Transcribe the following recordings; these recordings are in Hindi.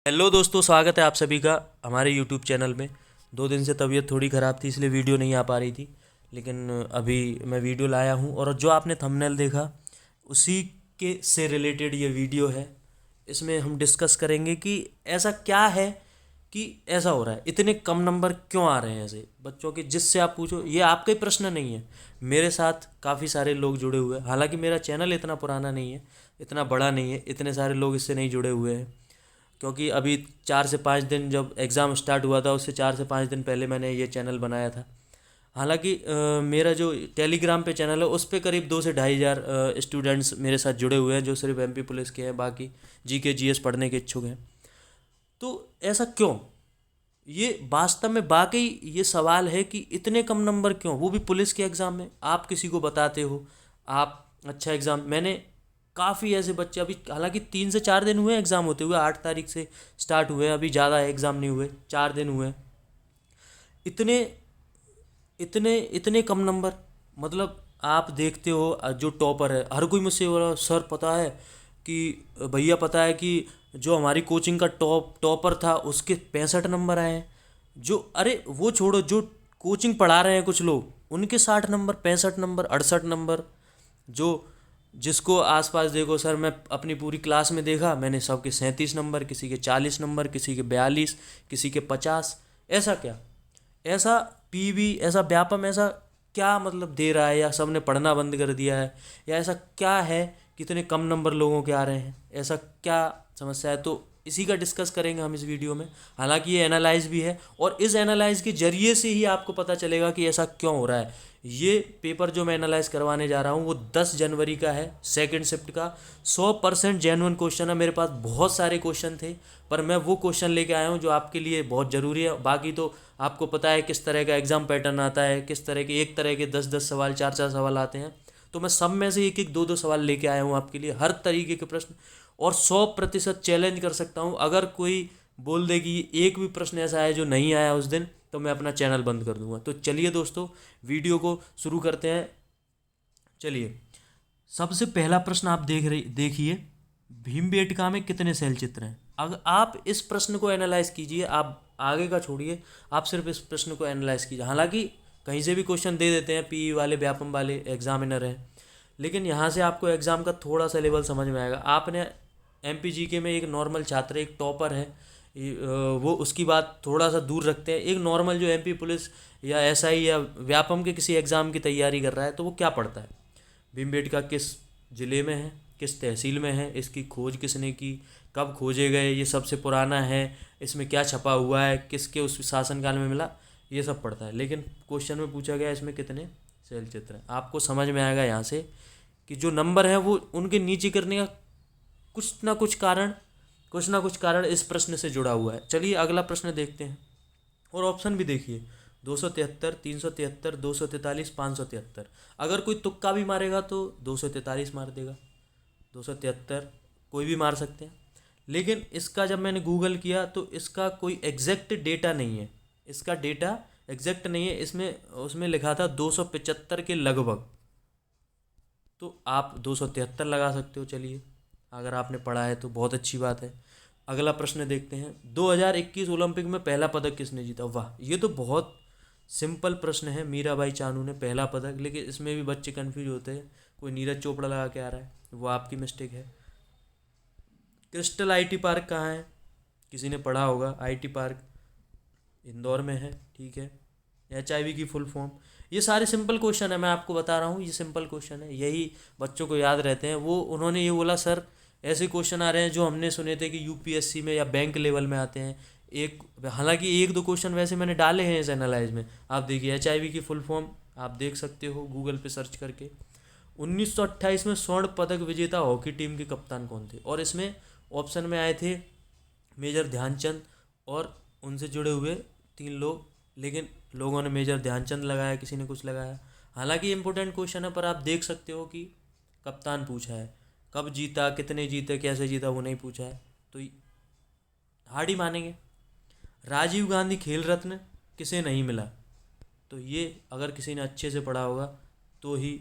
हेलो दोस्तों, स्वागत है आप सभी का हमारे यूट्यूब चैनल में। 2 दिन से तबीयत थोड़ी ख़राब थी, इसलिए वीडियो नहीं आ पा रही थी। लेकिन अभी मैं वीडियो लाया हूँ और जो आपने थंबनेल देखा उसी के से रिलेटेड ये वीडियो है। इसमें हम डिस्कस करेंगे कि ऐसा क्या है कि ऐसा हो रहा है, इतने कम नंबर क्यों आ रहे हैं ऐसे बच्चों के। जिससे आप पूछो, ये आपका ही प्रश्न नहीं है, मेरे साथ काफ़ी सारे लोग जुड़े हुए हैं। हालांकि मेरा चैनल इतना पुराना नहीं है, इतना बड़ा नहीं है, इतने सारे लोग इससे नहीं जुड़े हुए हैं। क्योंकि अभी 4 से 5 दिन जब एग्ज़ाम स्टार्ट हुआ था, उससे 4 से 5 दिन पहले मैंने ये चैनल बनाया था। हालांकि मेरा जो टेलीग्राम पे चैनल है उस पे करीब 2 से 2,500 स्टूडेंट्स मेरे साथ जुड़े हुए हैं, जो सिर्फ एमपी पुलिस के हैं, बाकी जीके जीएस पढ़ने के इच्छुक हैं। तो ऐसा क्यों, ये वास्तव में वाकई ये सवाल है कि इतने कम नंबर क्यों, वो भी पुलिस के एग्ज़ाम में। आप किसी को बताते हो आप अच्छा एग्ज़ाम, मैंने काफ़ी ऐसे बच्चे, अभी हालांकि 3 से 4 दिन हुए एग्ज़ाम होते हुए, 8 तारीख से स्टार्ट हुए हैं, अभी ज़्यादा एग्ज़ाम नहीं हुए, 4 दिन हुए। इतने इतने इतने कम नंबर, मतलब आप देखते हो जो टॉपर है, हर कोई मुझसे बोला सर पता है कि, भैया पता है कि जो हमारी कोचिंग का टॉपर था उसके 65 नंबर आए हैं। जो अरे वो छोड़ो, जो कोचिंग पढ़ा रहे हैं कुछ लोग, उनके 60 नंबर, 65 नंबर, 68 नंबर। जो जिसको आसपास देखो सर, मैं अपनी पूरी क्लास में देखा, मैंने सबके 37 नंबर, किसी के 40 नंबर, किसी के 42, किसी के 50। ऐसा क्या, ऐसा पीवी, ऐसा व्यापम, ऐसा क्या मतलब दे रहा है, या सबने पढ़ना बंद कर दिया है, या ऐसा क्या है कि इतने कम नंबर लोगों के आ रहे हैं, ऐसा क्या समस्या है। तो इसी का डिस्कस करेंगे हम इस वीडियो में। हालांकि ये एनालाइज भी है, और इस एनालाइज के जरिए से ही आपको पता चलेगा कि ऐसा क्यों हो रहा है। ये पेपर जो मैं एनालाइज करवाने जा रहा हूँ वो 10 जनवरी का है, सेकंड शिफ्ट का। 100% जेन्युइन क्वेश्चन है, मेरे पास बहुत सारे क्वेश्चन थे, पर मैं वो क्वेश्चन लेके आया हूँ जो आपके लिए बहुत ज़रूरी है। बाकी तो आपको पता है किस तरह का एग्ज़ाम पैटर्न आता है, किस तरह के, एक तरह के 10-10 सवाल, 4-4 सवाल आते हैं। तो मैं सब में से एक एक 2-2 सवाल लेके आया हूँ आपके लिए, हर तरीके के प्रश्न। और 100% चैलेंज कर सकता हूँ, अगर कोई बोल दे कि एक भी प्रश्न ऐसा है जो नहीं आया उस दिन, तो मैं अपना चैनल बंद कर दूंगा। तो चलिए दोस्तों, वीडियो को शुरू करते हैं। चलिए, सबसे पहला प्रश्न आप देखिए, भीमबेटका में कितने शैल चित्र हैं। अगर आप इस प्रश्न को एनालाइज कीजिए, आप आगे का छोड़िए, आप सिर्फ इस प्रश्न को एनालाइज कीजिए। हालांकि कहीं से भी क्वेश्चन दे देते हैं, पीई वाले, व्यापम वाले एग्जामिनर हैं, लेकिन यहाँ से आपको एग्ज़ाम का थोड़ा सा लेवल समझ में आएगा। आपने एमपी जीके में एक नॉर्मल छात्र, एक टॉपर है, वो उसकी बात थोड़ा सा दूर रखते हैं। एक नॉर्मल जो एमपी पुलिस या एसआई या व्यापम के किसी एग्ज़ाम की तैयारी कर रहा है, तो वो क्या पढ़ता है, भीमबेटका किस ज़िले में है, किस तहसील में है, इसकी खोज किसने की, कब खोजे गए, ये सबसे पुराना है, इसमें क्या छपा हुआ है, किसके उस शासनकाल में मिला, ये सब पढ़ता है। लेकिन क्वेश्चन में पूछा गया इसमें कितने शैल चित्र हैं। आपको समझ में आएगा यहाँ से कि जो नंबर है वो उनके नीचे करने का कुछ ना कुछ कारण इस प्रश्न से जुड़ा हुआ है। चलिए अगला प्रश्न देखते हैं, और ऑप्शन भी देखिए, 273, 373, 243, 573। अगर कोई तुक्का भी मारेगा तो 243 मार देगा, 273 कोई भी मार सकते हैं। लेकिन इसका जब मैंने गूगल किया तो इसका कोई एग्जैक्ट डेटा नहीं है, इसका डेटा एग्जैक्ट नहीं है। इसमें उसमें लिखा था 275 के लगभग, तो आप 273 लगा सकते हो। चलिए, अगर आपने पढ़ा है तो बहुत अच्छी बात है। अगला प्रश्न देखते हैं, 2021 ओलंपिक में पहला पदक किसने जीता। वाह, ये तो बहुत सिंपल प्रश्न है, मीराबाई चानू ने पहला पदक। लेकिन इसमें भी बच्चे कंफ्यूज होते हैं, कोई नीरज चोपड़ा लगा के आ रहा है, वो आपकी मिस्टेक है। क्रिस्टल आईटी पार्क कहाँ है, किसी ने पढ़ा होगा, आईटी पार्क इंदौर में है, ठीक है। एचआईवी की फुल फॉर्म, ये सारे सिंपल क्वेश्चन है, मैं आपको बता रहा हूँ, ये सिंपल क्वेश्चन है, यही बच्चों को याद रहते हैं। वो उन्होंने ये बोला सर ऐसे क्वेश्चन आ रहे हैं जो हमने सुने थे कि यूपीएससी में या बैंक लेवल में आते हैं। एक, हालांकि 1-2 क्वेश्चन वैसे मैंने डाले हैं इस एनालाइज में। आप देखिए, एचआईवी की फुल फॉर्म आप देख सकते हो गूगल पे सर्च करके। 1928 में स्वर्ण पदक विजेता हॉकी टीम के कप्तान कौन थे, और इसमें ऑप्शन में आए थे मेजर ध्यानचंद और उनसे जुड़े हुए 3 लोग। लेकिन लोगों ने मेजर ध्यानचंद लगाया, किसी ने कुछ लगाया। हालांकि इंपॉर्टेंट क्वेश्चन है, पर आप देख सकते हो कि कप्तान पूछा है, कब जीता, कितने जीते, कैसे जीता, वो नहीं पूछा है, तो हार्ड ही मानेंगे। राजीव गांधी खेल रत्न किसे नहीं मिला, तो ये अगर किसी ने अच्छे से पढ़ा होगा तो ही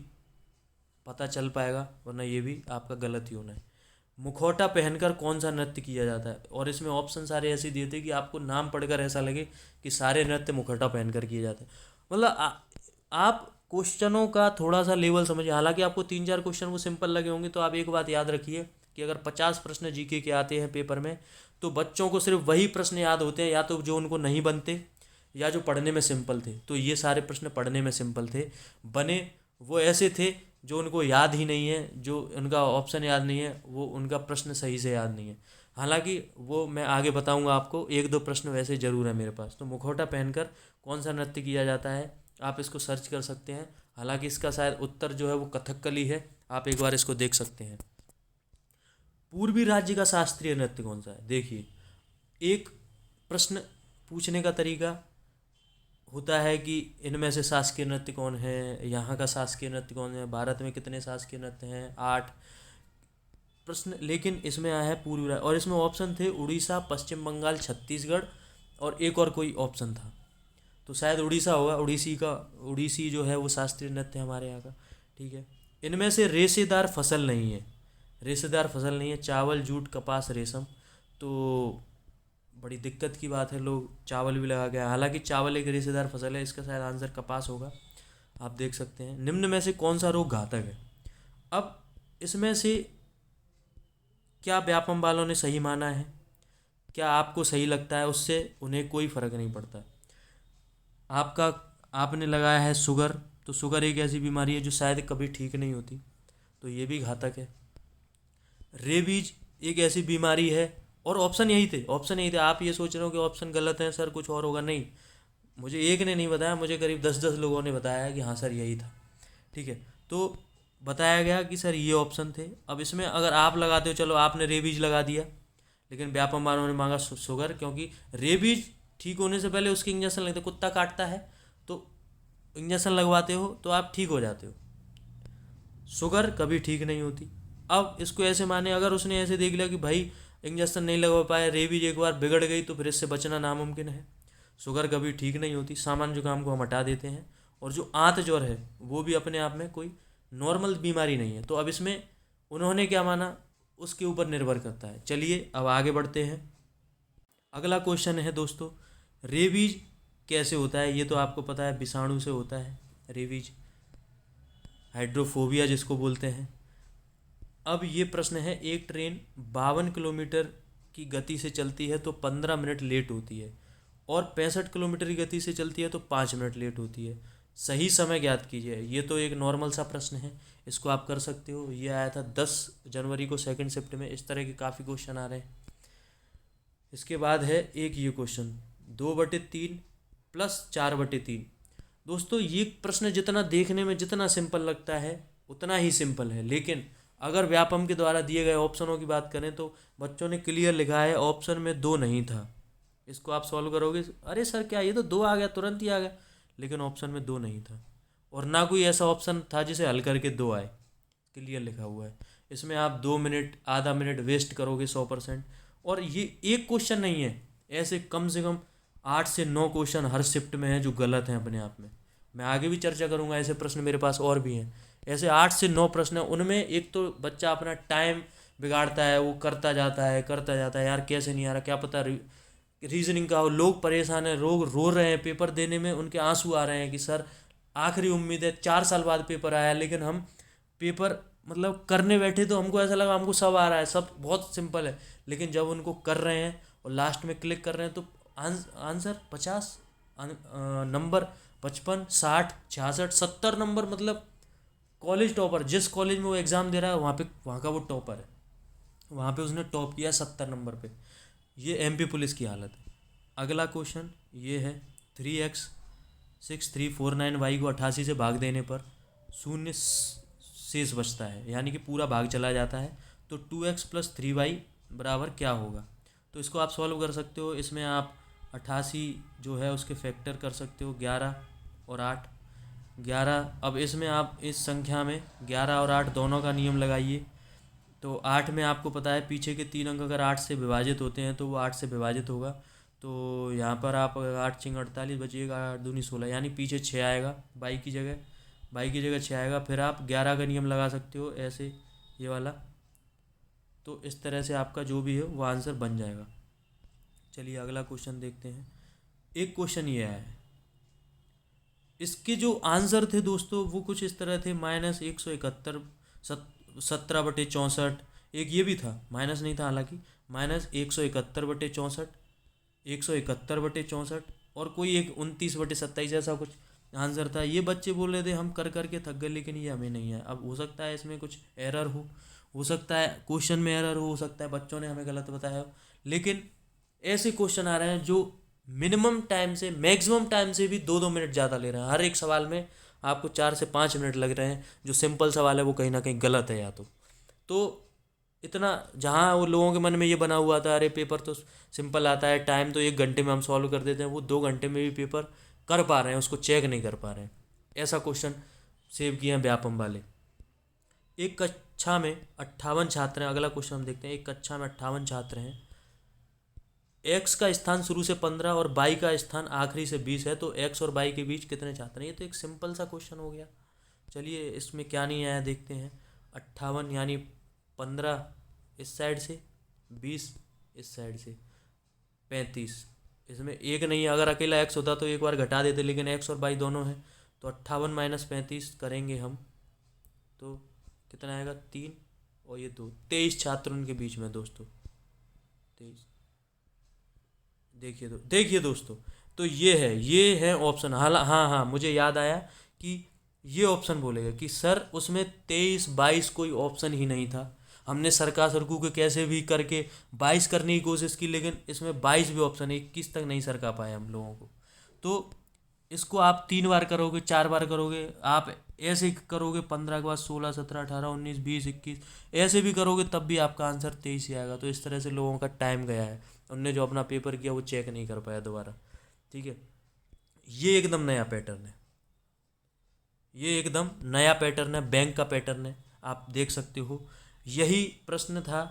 पता चल पाएगा, वरना ये भी आपका गलत ही होना है। मुखौटा पहनकर कौन सा नृत्य किया जाता है। और इसमें ऑप्शन सारे ऐसे दिए थे कि आपको नाम पढ़कर ऐसा लगे कि सारे नृत्य मुखौटा पहनकर किए जाते हैं। मतलब आप क्वेश्चनों का थोड़ा सा लेवल समझिए। हालांकि आपको 3-4 क्वेश्चन वो सिंपल लगे होंगे, तो आप एक बात याद रखिए कि अगर 50 प्रश्न जीके के आते हैं पेपर में, तो बच्चों को सिर्फ वही प्रश्न याद होते हैं, या तो जो उनको नहीं बनते या जो पढ़ने में सिंपल थे। तो ये सारे प्रश्न पढ़ने में सिंपल थे, बने वो ऐसे थे जो उनको याद ही नहीं है, जो उनका ऑप्शन याद नहीं है, वो उनका प्रश्न सही से याद नहीं है। हालांकि वो मैं आगे बताऊंगा आपको, 1-2 प्रश्न वैसे ज़रूर है मेरे पास। तो मुखौटा पहनकर कौन सा नृत्य किया जाता है, आप इसको सर्च कर सकते हैं। हालांकि इसका शायद उत्तर जो है वो कथकली है, आप एक बार इसको देख सकते हैं। पूर्वी राज्य का शास्त्रीय नृत्य कौन सा है। देखिए, एक प्रश्न पूछने का तरीका होता है कि इनमें से शासकीय नृत्य कौन है, यहाँ का शासकीय नृत्य कौन है, भारत में कितने शासकीय नृत्य हैं, 8 प्रश्न। लेकिन इसमें आया है पूर्वी राज्य, और इसमें ऑप्शन थे उड़ीसा, पश्चिम बंगाल, छत्तीसगढ़ और एक और कोई ऑप्शन था। तो शायद उड़ीसा होगा, उड़ीसी जो है वो शास्त्रीय नृत्य है हमारे यहाँ का। ठीक है, इनमें से रेशेदार फसल नहीं है, रेशेदार फसल नहीं है, चावल, जूट, कपास, रेशम। तो बड़ी दिक्कत की बात है, लोग चावल भी लगा गया। हालांकि चावल एक रेशेदार फसल है, इसका शायद आंसर कपास होगा। आप देख सकते हैं, निम्न में से कौन सा रोग घातक है। अब इसमें से क्या व्यापम वालों ने सही माना है, क्या आपको सही लगता है, उससे उन्हें कोई फर्क नहीं पड़ता। आपका आपने लगाया है शुगर, तो शुगर एक ऐसी बीमारी है जो शायद कभी ठीक नहीं होती, तो ये भी घातक है। रेबीज एक ऐसी बीमारी है, और ऑप्शन यही थे। आप ये सोच रहे हो कि ऑप्शन गलत है सर, कुछ और होगा। नहीं, मुझे एक ने नहीं बताया, मुझे करीब 10-10 लोगों ने बताया कि हाँ सर यही था। ठीक है, तो बताया गया कि सर ये ऑप्शन थे। अब इसमें अगर आप लगाते हो, चलो आपने रेबीज लगा दिया, लेकिन व्यापम वालों ने मांगा शुगर, क्योंकि रेबीज ठीक होने से पहले उसके इंजेक्शन लगते, कुत्ता काटता है तो इंजेक्शन लगवाते हो तो आप ठीक हो जाते हो, शुगर कभी ठीक नहीं होती। अब इसको ऐसे माने, अगर उसने ऐसे देख लिया कि भाई इंजेक्शन नहीं लगवा पाया, रेबीज एक बार बिगड़ गई, तो फिर इससे बचना नामुमकिन है। शुगर कभी ठीक नहीं होती, सामान्य जुकाम को हम हटा देते हैं। और जो आंत ज्वर है वो भी अपने आप में कोई नॉर्मल बीमारी नहीं है। तो अब इसमें उन्होंने क्या माना, उसके ऊपर निर्भर करता है। चलिए अब आगे बढ़ते हैं। अगला क्वेश्चन है दोस्तों, रेबीज कैसे होता है। ये तो आपको पता है, विषाणु से होता है रेबीज, हाइड्रोफोबिया जिसको बोलते हैं। अब ये प्रश्न है, एक ट्रेन 52 किलोमीटर की गति से चलती है तो 15 मिनट लेट होती है, और 65 किलोमीटर की गति से चलती है तो 5 मिनट लेट होती है। सही समय ज्ञात कीजिए। ये तो एक नॉर्मल सा प्रश्न है, इसको आप कर सकते हो। ये आया था 10 जनवरी को सेकंड शिफ्ट में। इस तरह के काफ़ी क्वेश्चन आ रहे हैं। इसके बाद है एक ये क्वेश्चन, 2/3 प्लस 4/3। दोस्तों ये प्रश्न जितना देखने में जितना सिंपल लगता है उतना ही सिंपल है, लेकिन अगर व्यापम के द्वारा दिए गए ऑप्शनों की बात करें तो बच्चों ने क्लियर लिखा है ऑप्शन में 2 नहीं था। इसको आप सॉल्व करोगे, अरे सर क्या ये तो 2 आ गया, तुरंत ही आ गया, लेकिन ऑप्शन में 2 नहीं था। और ना कोई ऐसा ऑप्शन था जिसे हल करके 2 आए, क्लियर लिखा हुआ है। इसमें आप 2 मिनट आधा मिनट वेस्ट करोगे 100%। और ये एक क्वेश्चन नहीं है, ऐसे कम से कम 8 से 9 क्वेश्चन हर शिफ्ट में हैं जो गलत हैं अपने आप में। मैं आगे भी चर्चा करूंगा, ऐसे प्रश्न मेरे पास और भी हैं। ऐसे 8 से 9 प्रश्न हैं, उनमें एक तो बच्चा अपना टाइम बिगाड़ता है, वो करता जाता है, यार कैसे नहीं आ रहा, क्या पता रीजनिंग का हो। लोग परेशान हैं, लोग रो रहे हैं, पेपर देने में उनके आंसू आ रहे हैं कि सर आखिरी उम्मीद है, 4 साल बाद पेपर आया, लेकिन हम पेपर मतलब करने बैठे तो हमको ऐसा लगा हमको सब आ रहा है, सब बहुत सिंपल है। लेकिन जब उनको कर रहे हैं और लास्ट में क्लिक कर रहे हैं तो आंसर 50 नंबर, 55, 60, 66, 70 नंबर। मतलब कॉलेज टॉपर, जिस कॉलेज में वो एग्ज़ाम दे रहा है वहाँ का वो टॉपर है, वहाँ पे उसने टॉप किया 70 नंबर पे। ये एमपी पुलिस की हालत है। अगला क्वेश्चन ये है, 3x6349y को 88 से भाग देने पर शून्य शेष बचता है, यानी कि पूरा भाग चला जाता है, तो 2x + 3y बराबर क्या होगा। तो इसको आप सॉल्व कर सकते हो। इसमें आप 88 जो है उसके फैक्टर कर सकते हो, 11 और 8। 11, अब इसमें आप इस संख्या में 11 और 8 दोनों का नियम लगाइए। तो 8 में आपको पता है पीछे के 3 अंक अगर 8 से विभाजित होते हैं तो वो 8 से विभाजित होगा। तो यहाँ पर आप 8 × 48 बचिएगा, 8 दूनी 16, यानी पीछे 6 आएगा, बाई की जगह 6 आएगा। फिर आप 11 का नियम लगा सकते हो ऐसे, ये वाला तो इस तरह से आपका जो भी है वो आंसर बन जाएगा। चलिए अगला क्वेश्चन देखते हैं। एक क्वेश्चन ये है, इसके जो आंसर थे दोस्तों वो कुछ इस तरह थे, -171 17/64। एक ये भी था, माइनस नहीं था हालांकि, -171/64, 171/64, और कोई एक 29/27 ऐसा कुछ आंसर था। ये बच्चे बोल रहे थे हम कर कर के थक गए, लेकिन ये हमें नहीं है। अब हो सकता है इसमें कुछ एरर हो सकता है क्वेश्चन में एरर हो सकता है बच्चों ने हमें गलत बताया हो, लेकिन ऐसे क्वेश्चन आ रहे हैं जो मिनिमम टाइम से मैक्सिमम टाइम से भी 2-2 मिनट ज़्यादा ले रहे हैं। हर एक सवाल में आपको 4 से 5 मिनट लग रहे हैं। जो सिंपल सवाल है वो कहीं ना कहीं गलत है या तो इतना, जहाँ वो लोगों के मन में ये बना हुआ था अरे पेपर तो सिंपल आता है, टाइम तो 1 घंटे में हम सॉल्व कर देते हैं, वो 2 घंटे में भी पेपर कर पा रहे हैं, उसको चेक नहीं कर पा रहे हैं। ऐसा क्वेश्चन सेव किए हैं व्यापम वाले। एक कक्षा में 58 छात्र हैं। अगला क्वेश्चन हम देखते हैं। एक कक्षा में 58 छात्र हैं। एक्स का स्थान शुरू से 15 और बाई का स्थान आखिरी से 20 है, तो एक्स और बाई के बीच कितने छात्र हैं? ये तो एक सिंपल सा क्वेश्चन हो गया। चलिए इसमें क्या नहीं आया देखते हैं। 58 यानी 15 इस साइड से, 20 इस साइड से, 35। इसमें एक नहीं है, अगर अकेला एक्स होता तो एक बार घटा देते, लेकिन एक्स और बाई दोनों हैं, तो 58 - 35 करेंगे हम तो कितना आएगा? 3 और ये 2, 23 छात्र उनके बीच में दोस्तों, 23। देखिए दोस्तों, तो ये है ऑप्शन। हाँ हाँ, मुझे याद आया कि ये ऑप्शन बोलेगा कि सर उसमें 23-22 कोई ऑप्शन ही नहीं था। हमने सरका सरकू के कैसे भी करके 22 करने की कोशिश की, लेकिन इसमें 22 भी ऑप्शन है, 21 तक नहीं सरका पाए हम लोगों को। तो इसको आप 3 बार करोगे, 4 बार करोगे, आप ऐसे ही करोगे 15 के बाद 16, 17, 18, 19, 20, 21 ऐसे भी करोगे तब भी आपका आंसर 23 ही आएगा। तो इस तरह से लोगों का टाइम गया है, उनने जो अपना पेपर किया वो चेक नहीं कर पाया दोबारा। ठीक है, ये एकदम नया पैटर्न है, ये एकदम नया पैटर्न है, बैंक का पैटर्न है, आप देख सकते हो। यही प्रश्न था,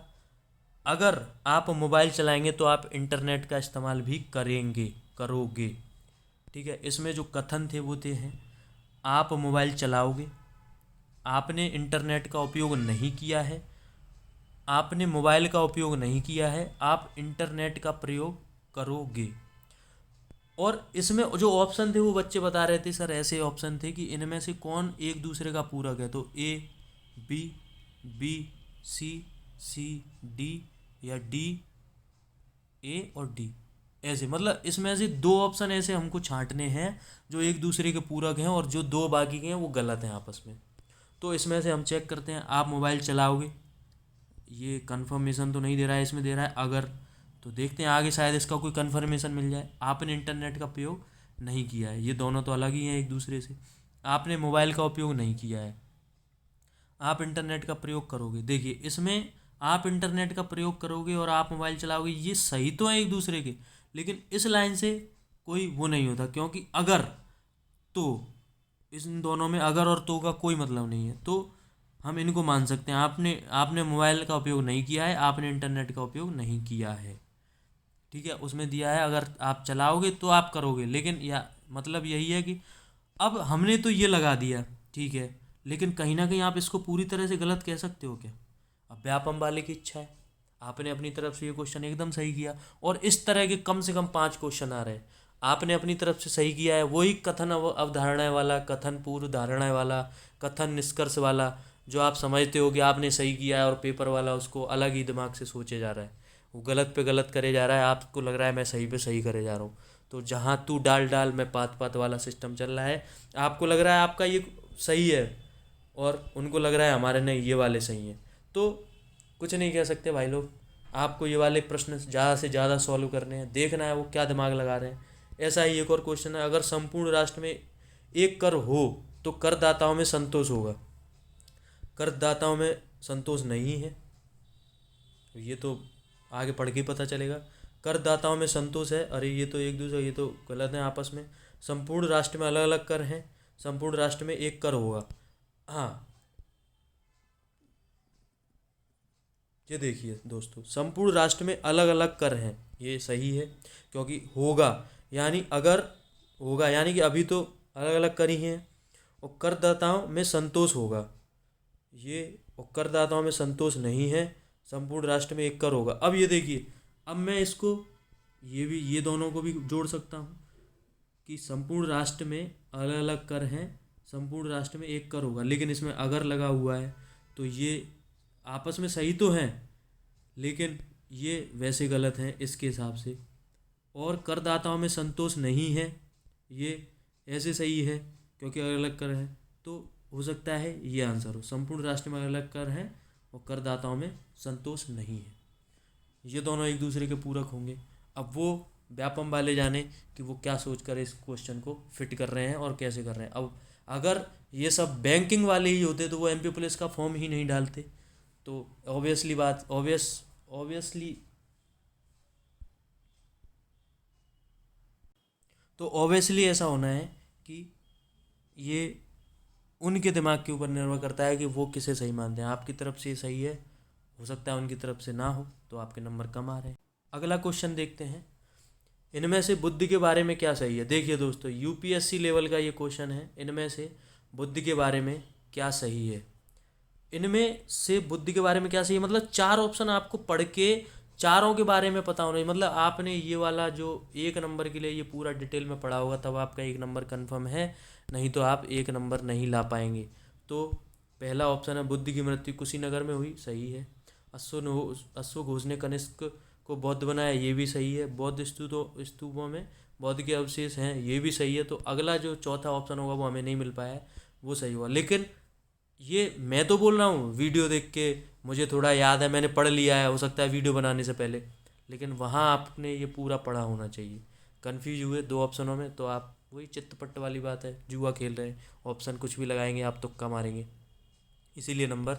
अगर आप मोबाइल चलाएंगे तो आप इंटरनेट का इस्तेमाल भी करोगे। ठीक है, इसमें जो कथन थे वो थे हैं, आप मोबाइल चलाओगे, आपने इंटरनेट का उपयोग नहीं किया है, आपने मोबाइल का उपयोग नहीं किया है, आप इंटरनेट का प्रयोग करोगे। और इसमें जो ऑप्शन थे वो बच्चे बता रहे थे सर ऐसे ऑप्शन थे कि इनमें से कौन एक दूसरे का पूरक है, तो A B, B C, C D, या डी ए और डी, ऐसे। मतलब इसमें से 2 ऑप्शन ऐसे हमको छांटने हैं जो एक दूसरे के पूरक हैं, और जो 2 बाकी के हैं वो गलत हैं आपस में। तो इसमें से हम चेक करते हैं। आप मोबाइल चलाओगे, ये कंफर्मेशन तो नहीं दे रहा है, इसमें दे रहा है अगर, तो देखते हैं आगे शायद इसका कोई कंफर्मेशन मिल जाए। आपने इंटरनेट का प्रयोग नहीं किया है, ये दोनों तो अलग ही हैं एक दूसरे से। आपने मोबाइल का उपयोग नहीं किया है, आप इंटरनेट का प्रयोग करोगे। देखिए इसमें आप इंटरनेट का प्रयोग करोगे और आप मोबाइल चलाओगे, ये सही तो है एक दूसरे के, लेकिन इस लाइन से कोई वो नहीं होता, क्योंकि अगर तो, इन दोनों में अगर और तो का कोई मतलब नहीं है, तो हम इनको मान सकते हैं। आपने मोबाइल का उपयोग नहीं किया है, आपने इंटरनेट का उपयोग नहीं किया है। ठीक है, उसमें दिया है अगर आप चलाओगे तो आप करोगे, लेकिन या मतलब यही है कि अब हमने तो ये लगा दिया, ठीक है, लेकिन कहीं ना कहीं आप इसको पूरी तरह से गलत कह सकते हो क्या? अब व्यापम वाले की इच्छा है, आपने अपनी तरफ से ये क्वेश्चन एकदम सही किया, और इस तरह के कम से कम 5 क्वेश्चन आ रहे हैं, आपने अपनी तरफ से सही किया है। वही कथन अवधारणा वाला, कथन पूर्व धारणा वाला, कथन निष्कर्ष वाला, जो आप समझते हो कि आपने सही किया है, और पेपर वाला उसको अलग ही दिमाग से सोचे जा रहा है, वो गलत पे गलत करे जा रहा है, आपको लग रहा है मैं सही पे सही करे जा रहा हूँ। तो जहाँ तू डाल डाल मैं पात पात वाला सिस्टम चल रहा है, आपको लग रहा है आपका ये सही है, और उनको लग रहा है हमारे नहीं ये वाले सही हैं। तो कुछ नहीं कह सकते भाई लोग, आपको ये वाले प्रश्न ज़्यादा से ज़्यादा सॉल्व करने हैं, देखना है वो क्या दिमाग लगा रहे हैं। ऐसा ही एक और क्वेश्चन है, अगर संपूर्ण राष्ट्र में एक कर हो तो करदाताओं में संतोष होगा। करदाताओं में संतोष नहीं है, ये तो आगे पढ़ के पता चलेगा। करदाताओं में संतोष है, अरे ये तो एक दूसरे, ये तो गलत है आपस में। संपूर्ण राष्ट्र में अलग अलग कर हैं, संपूर्ण राष्ट्र में एक कर होगा। हाँ, ये देखिए दोस्तों, संपूर्ण राष्ट्र में अलग अलग कर हैं, ये सही है, क्योंकि होगा यानी अगर, होगा यानी कि अभी तो अलग अलग कर ही हैं। और करदाताओं में संतोष होगा, ये, और करदाताओं में संतोष नहीं है, संपूर्ण राष्ट्र में 1 कर होगा। अब ये देखिए, अब मैं इसको ये दोनों को भी जोड़ सकता हूँ कि संपूर्ण राष्ट्र में अलग अलग कर हैं, संपूर्ण राष्ट्र में 1 कर होगा, लेकिन इसमें अगर लगा हुआ है तो ये आपस में सही तो हैं, लेकिन ये वैसे गलत हैं इसके हिसाब से। और करदाताओं में संतोष नहीं है, ये ऐसे सही है क्योंकि अलग अलग कर है। तो हो सकता है ये आंसर हो, संपूर्ण राष्ट्र में अलग अलग कर हैं और करदाताओं में संतोष नहीं है। ये दोनों एक दूसरे के पूरक होंगे। अब वो व्यापम वाले जाने कि वो क्या सोच कर इस क्वेश्चन को फिट कर रहे हैं और कैसे कर रहे हैं। अब अगर ये सब बैंकिंग वाले ही होते तो वो एमपी पुलिस का फॉर्म ही नहीं डालते। तो ऑब्वियसली ऐसा होना है कि ये उनके दिमाग के ऊपर निर्भर करता है कि वो किसे सही मानते हैं। आपकी तरफ से ये सही है, हो सकता है उनकी तरफ से ना हो, तो आपके नंबर कम आ रहे हैं। अगला क्वेश्चन देखते हैं, इनमें से बुद्धि के बारे में क्या सही है। देखिए दोस्तों, यूपीएससी लेवल का ये क्वेश्चन है, इनमें से बुद्धि के बारे में क्या सही है। इनमें से बुद्धि के बारे में क्या सही है, मतलब 4 ऑप्शन आपको पढ़ के चारों के बारे में पता होना चाहिए। मतलब आपने ये वाला जो 1 नंबर के लिए ये पूरा डिटेल में पढ़ा होगा, तब आपका 1 नंबर कन्फर्म है, नहीं तो आप 1 नंबर नहीं ला पाएंगे। तो पहला ऑप्शन है, बुद्ध की मृत्यु कुशीनगर में हुई, सही है। अश्वघोष ने कनिष्क को बौद्ध बनाया, ये भी सही है। बौद्ध स्तूपों में बौद्ध के अवशेष हैं, ये भी सही है। तो अगला जो चौथा ऑप्शन होगा वो हमें नहीं मिल पाया है, वो सही हुआ। लेकिन ये मैं तो बोल रहा हूँ वीडियो देख के, मुझे थोड़ा याद है, मैंने पढ़ लिया है, हो सकता है वीडियो बनाने से पहले, लेकिन वहाँ आपने ये पूरा पढ़ा होना चाहिए। कन्फ्यूज हुए 2 ऑप्शनों में तो आप वही चित्तपट वाली बात है, जुआ खेल रहे हैं, ऑप्शन कुछ भी लगाएंगे आप तुक्का मारेंगे, इसीलिए नंबर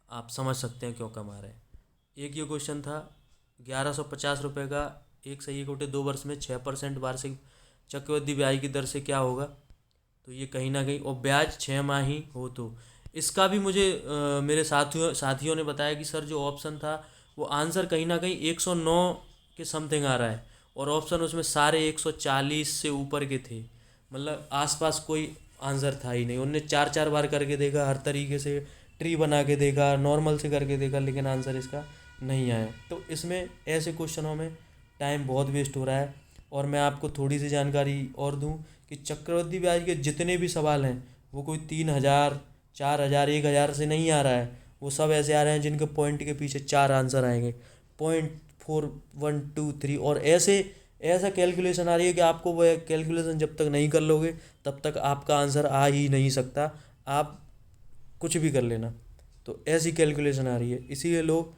आप समझ सकते हैं क्यों कम आ रहे हैं। एक ये क्वेश्चन था, 1150 रुपये का एक सही कोटे 2 वर्ष में 6% वार्षिक चक्रवृद्धि ब्याज की दर से क्या होगा। तो ये कहीं ना कहीं, और ब्याज 6 माह ही हो तो इसका भी मुझे मेरे साथियों ने बताया कि सर जो ऑप्शन था वो आंसर कहीं ना कहीं 109 के समथिंग आ रहा है, और ऑप्शन उसमें सारे 140 से ऊपर के थे। मतलब आसपास कोई आंसर था ही नहीं। उनने 4 बार करके देखा, हर तरीके से ट्री बना के देखा, नॉर्मल से करके देखा, लेकिन आंसर इसका नहीं आया। तो इसमें ऐसे क्वेश्चनों में टाइम बहुत वेस्ट हो रहा है। और मैं आपको थोड़ी सी जानकारी और दूं कि चक्रवृद्धि ब्याज के जितने भी सवाल हैं वो कोई 3000, 4000, 1000 से नहीं आ रहा है। वो सब ऐसे आ रहे हैं जिनके पॉइंट के पीछे 4 आंसर आएंगे, 0.4123, और ऐसा कैलकुलेशन आ रही है कि आपको वह कैलकुलेशन जब तक नहीं कर लोगे तब तक आपका आंसर आ ही नहीं सकता, आप कुछ भी कर लेना। तो ऐसी कैलकुलेशन आ रही है, इसीलिए लोग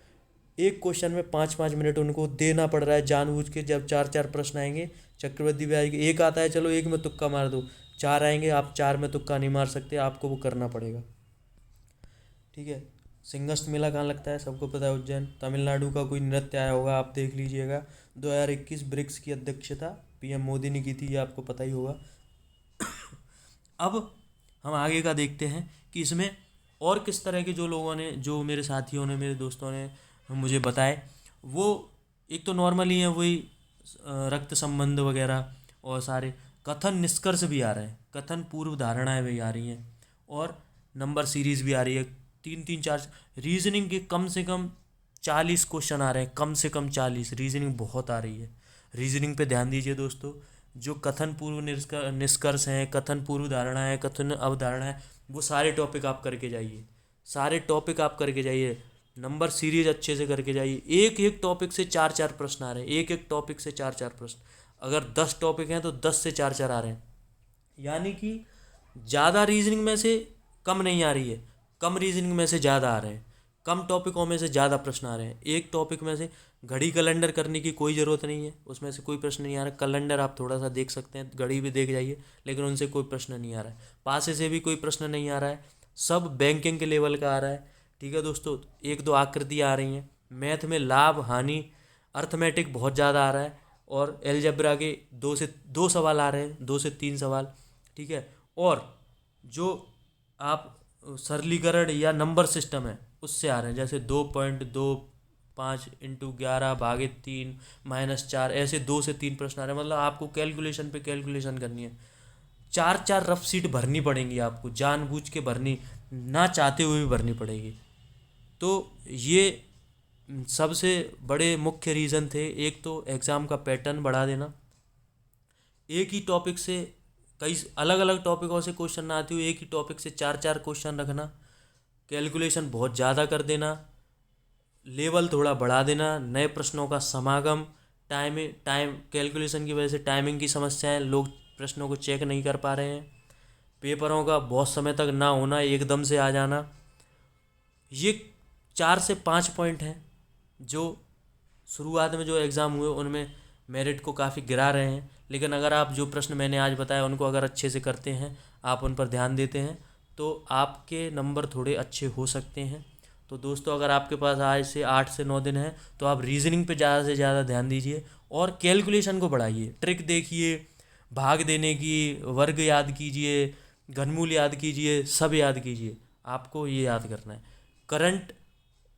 एक क्वेश्चन में 5-5 मिनट उनको देना पड़ रहा है जानबूझ के। जब 4 प्रश्न आएंगे चक्रवृद्धि ब्याज के, एक आता है चलो एक में तुक्का मार दो, 4 आएंगे, आप 4 में तुक्का नहीं मार सकते, आपको वो करना पड़ेगा। ठीक है। सिंगस्त मेला कहाँ लगता है, सबको पता है, उज्जैन। तमिलनाडु का कोई नृत्य आया होगा, आप देख लीजिएगा। 2021 ब्रिक्स की अध्यक्षता पीएम मोदी ने की थी, ये आपको पता ही होगा। अब हम आगे का देखते हैं कि इसमें और किस तरह के जो लोगों ने, जो मेरे साथियों ने, मेरे दोस्तों ने मुझे बताए, वो एक तो नॉर्मल ही है, वही रक्त संबंध वगैरह, और सारे कथन निष्कर्ष भी आ रहे हैं, कथन पूर्व धारणाएं भी आ रही हैं, और नंबर सीरीज भी आ रही है। 3-3-4 रीजनिंग के कम से कम 40 क्वेश्चन आ रहे हैं, कम से कम 40। रीजनिंग बहुत आ रही है, रीजनिंग पे ध्यान दीजिए दोस्तों। जो कथन पूर्व निष्कर्ष हैं, कथन पूर्व धारणा है, कथन अवधारणा है, वो सारे टॉपिक आप करके जाइए, सारे टॉपिक आप करके जाइए। नंबर सीरीज अच्छे से करके जाइए। एक एक टॉपिक से 4-4 प्रश्न आ रहे हैं, एक एक टॉपिक से 4-4 प्रश्न। अगर 10 टॉपिक हैं तो 10 से 4-4 आ रहे हैं, यानी कि ज़्यादा रीजनिंग में से कम नहीं आ रही है, कम रीजनिंग में से ज़्यादा आ रहे हैं, कम टॉपिकों में से ज़्यादा प्रश्न आ रहे हैं। एक टॉपिक में से घड़ी कैलेंडर करने की कोई ज़रूरत नहीं है, उसमें से कोई प्रश्न नहीं आ रहा। कैलेंडर आप थोड़ा सा देख सकते हैं, घड़ी भी देख जाइए, लेकिन उनसे कोई प्रश्न नहीं आ रहा है। पासे से भी कोई प्रश्न नहीं आ रहा है, सब बैंकिंग के लेवल का आ रहा है। ठीक है दोस्तों, 1-2 आकृतियाँ आ रही हैं। मैथ में लाभ हानि, अर्थमेटिक बहुत ज़्यादा आ रहा है, और एलजेब्रा के 2 सवाल आ रहे हैं, 2 से 3 सवाल। ठीक है। और जो आप सरलीकरण या नंबर सिस्टम है उससे आ रहे हैं, जैसे 2.25 × 11/3 -4, ऐसे 2 से 3 प्रश्न आ रहे हैं। मतलब आपको कैलकुलेशन पे कैलकुलेशन करनी है, 4-4 रफ सीट भरनी पड़ेंगी आपको, जानबूझ के भरनी, ना चाहते हुए भी भरनी पड़ेगी। तो ये सबसे बड़े मुख्य रीज़न थे। एक तो एग्ज़ाम का पैटर्न बढ़ा देना, एक ही टॉपिक से कई अलग अलग टॉपिकों से क्वेश्चन ना आते हुए एक ही टॉपिक से चार चार क्वेश्चन रखना, कैलकुलेशन बहुत ज़्यादा कर देना, लेवल थोड़ा बढ़ा देना, नए प्रश्नों का समागम, टाइम कैलकुलेशन की वजह से टाइमिंग की समस्याएं, लोग प्रश्नों को चेक नहीं कर पा रहे हैं, पेपरों का बहुत समय तक ना होना, एकदम से आ जाना। ये 4 से 5 पॉइंट हैं जो शुरुआत में जो एग्ज़ाम हुए उनमें मेरिट को काफ़ी गिरा रहे हैं। लेकिन अगर आप जो प्रश्न मैंने आज बताया उनको अगर अच्छे से करते हैं, आप उन पर ध्यान देते हैं, तो आपके नंबर थोड़े अच्छे हो सकते हैं। तो दोस्तों, अगर आपके पास आज से 8 से 9 दिन है तो आप रीजनिंग पे ज़्यादा से ज़्यादा ध्यान दीजिए और कैलकुलेशन को बढ़ाइए, ट्रिक देखिए, भाग देने की, वर्ग याद कीजिए, घनमूल याद कीजिए, सब याद कीजिए। आपको ये याद करना है। करंट,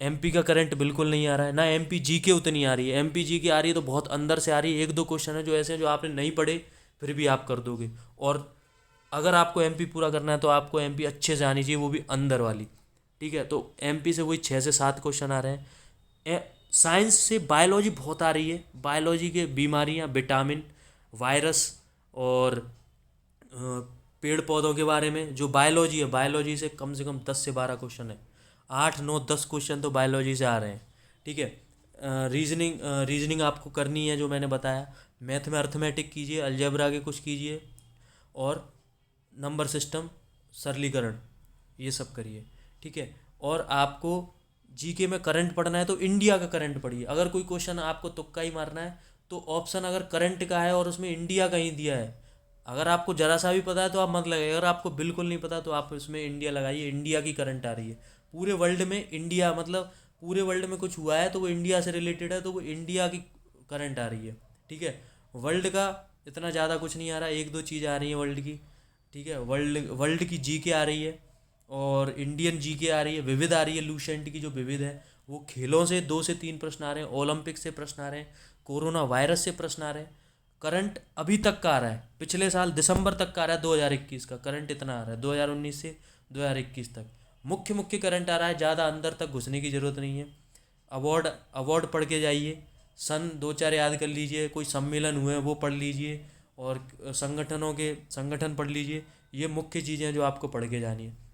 एमपी का करंट बिल्कुल नहीं आ रहा है, ना एमपी जीके उतनी आ रही है। एमपी जीके आ रही है तो बहुत अंदर से आ रही है, एक दो क्वेश्चन है जो ऐसे हैं जो आपने नहीं पढ़े फिर भी आप कर दोगे। और अगर आपको एमपी पूरा करना है तो आपको एमपी अच्छे से आनी चाहिए, वो भी अंदर वाली। ठीक है, तो एमपी से वही 6 से 7 क्वेश्चन आ रहे हैं। साइंस से बायोलॉजी बहुत आ रही है, बायोलॉजी के बीमारियां, विटामिन, वायरस और पेड़ पौधों के बारे में जो बायोलॉजी है, बायोलॉजी से कम 10 से 12 क्वेश्चन है। 8 9 10 क्वेश्चन तो बायोलॉजी से आ रहे हैं। ठीक है, रीजनिंग आपको करनी है जो मैंने बताया। मैथ में अर्थमेटिक कीजिए, अलजेब्रा के कुछ कीजिए और नंबर सिस्टम, सरलीकरण, ये सब करिए। ठीक है, और आपको जीके में करंट पढ़ना है तो इंडिया का करंट पढ़िए। अगर कोई क्वेश्चन आपको तुक्का ही मारना है तो ऑप्शन अगर करंट का है और उसमें इंडिया कहीं दिया है, अगर आपको ज़रा सा भी पता है तो आप मत लगाइए, अगर आपको बिल्कुल नहीं पता तो आप इसमें इंडिया लगाइए। इंडिया की करंट आ रही है पूरे वर्ल्ड में, इंडिया मतलब पूरे वर्ल्ड में कुछ हुआ है तो वो इंडिया से रिलेटेड है, तो वो इंडिया की करंट आ रही है। ठीक है, वर्ल्ड का इतना ज़्यादा कुछ नहीं आ रहा, एक दो चीज़ आ रही है वर्ल्ड की। ठीक है, वर्ल्ड वर्ल्ड की जीके आ रही है और इंडियन जीके आ रही है, विविध आ रही है, लूसेंट की जो विविध है वो। खेलों से 2 से 3 प्रश्न आ रहे हैं, ओलंपिक से प्रश्न आ रहे हैं, कोरोना वायरस से प्रश्न आ रहे हैं। करंट अभी तक का आ रहा है, पिछले साल दिसंबर तक का आ रहा है, 2021 का करंट इतना आ रहा है, 2019 से 2021 तक मुख्य मुख्य करंट आ रहा है। ज़्यादा अंदर तक घुसने की ज़रूरत नहीं है। अवार्ड अवार्ड पढ़ के जाइए, सन 2 4 याद कर लीजिए, कोई सम्मेलन हुए हैं वो पढ़ लीजिए और संगठनों के संगठन पढ़ लीजिए। ये मुख्य चीज़ें हैं जो आपको पढ़ के जानी है।